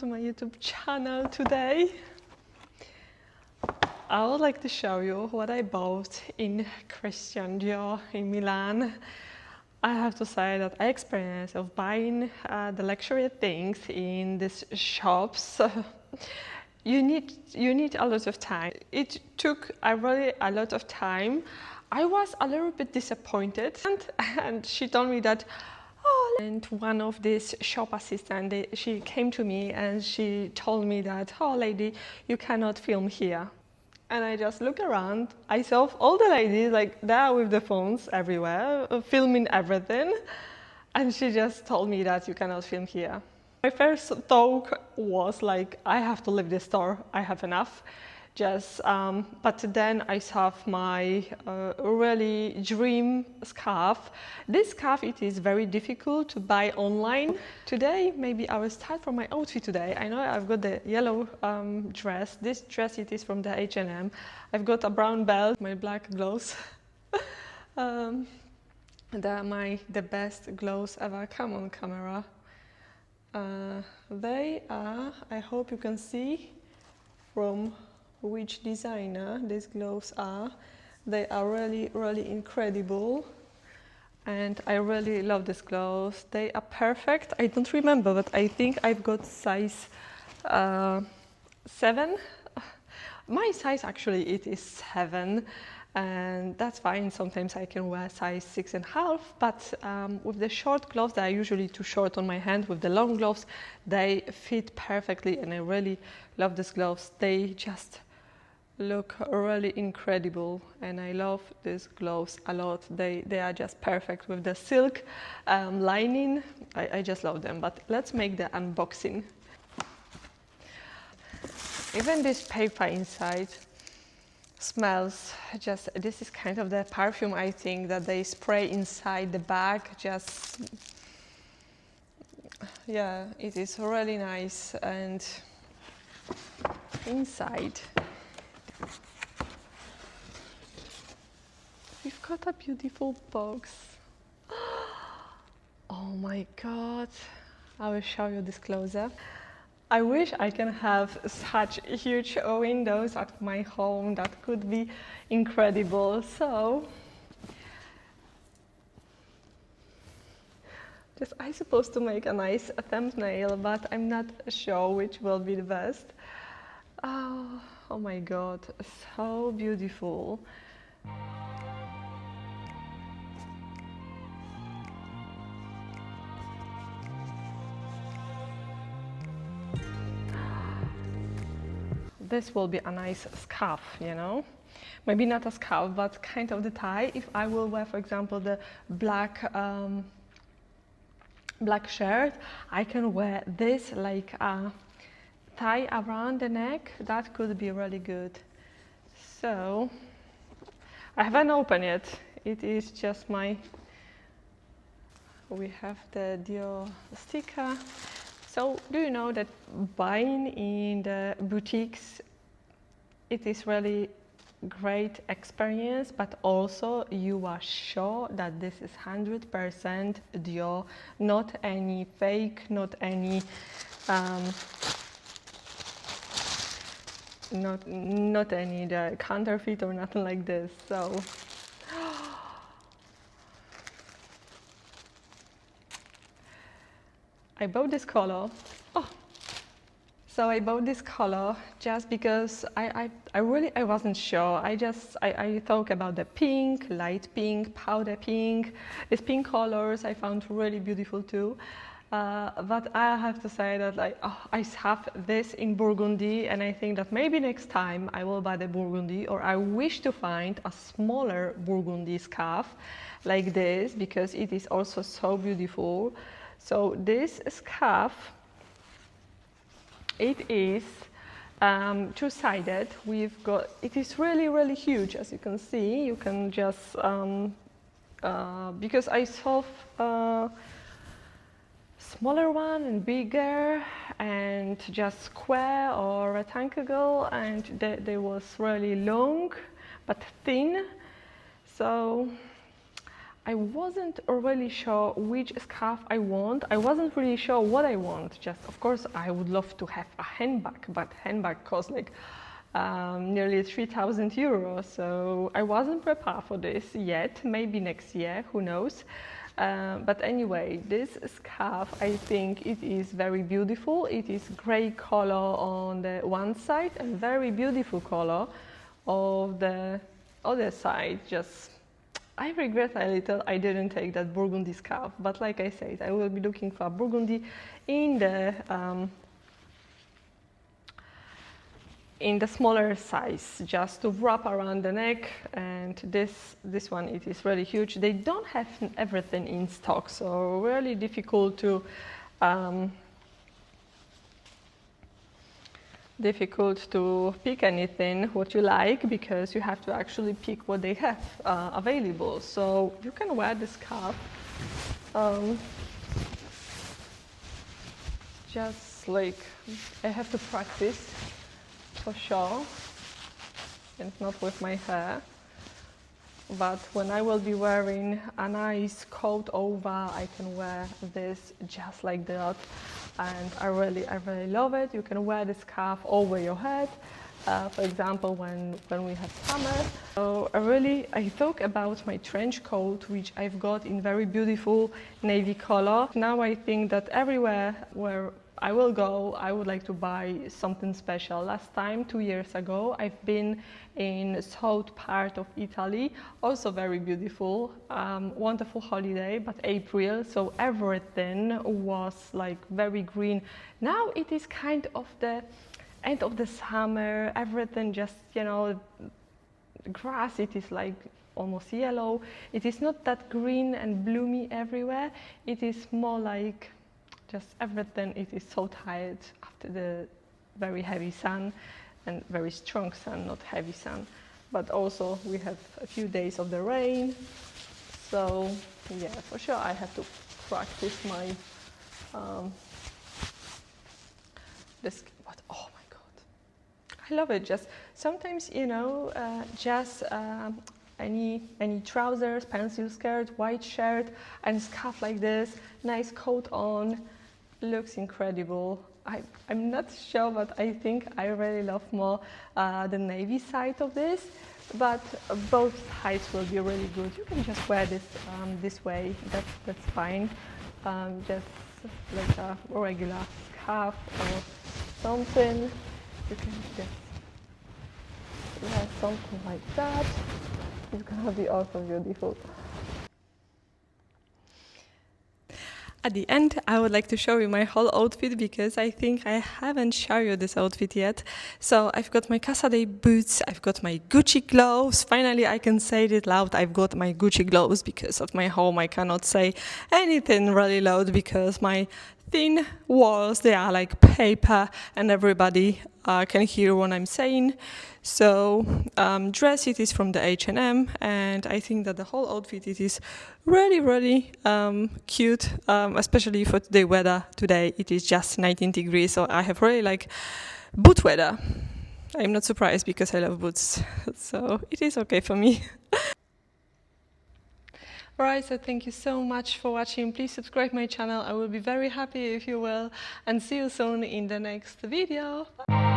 to my YouTube channel today. I would like to show you what I bought in Christian Dior in Milan. I have to say that I experienced of buying the luxury things in these shops. You need a lot of time. It took really a lot of time. I was a little bit disappointed, and she told me that, oh, and one of these shop assistants, she came to me and she told me that, oh lady, you cannot film here. And I just looked around. I saw all the ladies like there with the phones everywhere, filming everything. And she just told me that you cannot film here. My first thought was like, I have to leave the store. I have enough. But then I saw my really dream scarf. This scarf, it is very difficult to buy online. Today, maybe I will start from my outfit today. I know I've got the yellow dress. This dress, it is from the H&M. I've got a brown belt, my black gloves. The best gloves ever. Come on, camera. They are, I hope you can see from which designer these gloves are. They are really, really incredible. And I really love these gloves. They are perfect. I don't remember, but I think I've got size 7. My size actually, it is 7. And that's fine. Sometimes I can wear size 6.5, but with the short gloves, they are usually too short on my hand. With the long gloves, they fit perfectly, and I really love these gloves. They just look really incredible, and I love these gloves a lot. They are just perfect with the silk lining. I just love them. But let's make the unboxing. Even this paper inside smells just, this is kind of the perfume, I think, that they spray inside the bag. Just, yeah, it is really nice. And inside we've got a beautiful box. Oh my god, I will show you this closer. I wish I can have such huge windows at my home. That could be incredible. So, just I supposed to make a nice thumbnail, but I'm not sure which will be the best. Oh my god, so beautiful. This will be a nice scarf, you know. Maybe not a scarf, but kind of the tie. If I will wear, for example, the black shirt, I can wear this like a tie around the neck. That could be really good. So I haven't opened it. It is just we have the Dior sticker. So do you know that buying in the boutiques, it is really great experience, but also you are sure that this is 100% Dior, not any fake, not any not any the counterfeit or nothing like this. So I bought this color. So I bought this color just because I wasn't sure. I thought about the pink, light pink, powder pink. These pink colors I found really beautiful too. But I have to say that I have this in burgundy, and I think that maybe next time I will buy the burgundy, or I wish to find a smaller burgundy scarf like this, because it is also so beautiful. So this scarf, it is two-sided. It is really, really huge, as you can see. You can just, because I saw smaller one and bigger and just square or rectangle, and they was really long but thin. So I wasn't really sure which scarf I want. I wasn't really sure what I want. Just, of course, I would love to have a handbag, but handbag costs like nearly 3,000 euros. So I wasn't prepared for this yet. Maybe next year, who knows? But anyway, this scarf, I think it is very beautiful. It is gray color on the one side and very beautiful color of the other side. Just, I regret a little I didn't take that burgundy scarf, but like I said, I will be looking for burgundy in the smaller size, just to wrap around the neck. And this one, it is really huge. They don't have everything in stock, so really difficult to pick anything what you like, because you have to actually pick what they have available. So you can wear the scarf just like I have to practice for sure, and not with my hair. But when I will be wearing a nice coat over, I can wear this just like that. And I really love it. You can wear the scarf over your head, for example, when we have summer. So I thought about my trench coat, which I've got in very beautiful navy color. Now I think that everywhere where I will go, I would like to buy something special. Last time, 2 years ago, I've been in south part of Italy, also very beautiful, wonderful holiday, but April, so everything was like very green. Now it is kind of the end of the summer, everything just, you know, grass, it is like almost yellow. It is not that green and bloomy everywhere. It is more like just everything. It is so tired after the very heavy sun and very strong sun, not heavy sun. But also we have a few days of the rain. So yeah, for sure I have to practice my oh my God, I love it. Just sometimes, you know, just any trousers, pencil skirt, white shirt and scarf like this, nice coat on, looks incredible. I'm not sure, but I think I really love more the navy side of this, but both sides will be really good. You can just wear this this way, that's fine. Just like a regular scarf or something. You can just wear something like that. It's gonna be also beautiful. At the end, I would like to show you my whole outfit, because I think I haven't shown you this outfit yet. So I've got my Casa dei boots, I've got my Gucci gloves. Finally, I can say it loud, I've got my Gucci gloves. Because of my home, I cannot say anything really loud, because my thin walls, they are like paper, and everybody can hear what I'm saying. So dress, it is from the H&M, and I think that the whole outfit, it is really cute, especially for the weather. Today it is just 19 degrees, so I have really like boot weather. I'm not surprised, because I love boots, so it is okay for me. Alright, so thank you so much for watching. Please subscribe my channel. I will be very happy if you will, and see you soon in the next video. Bye.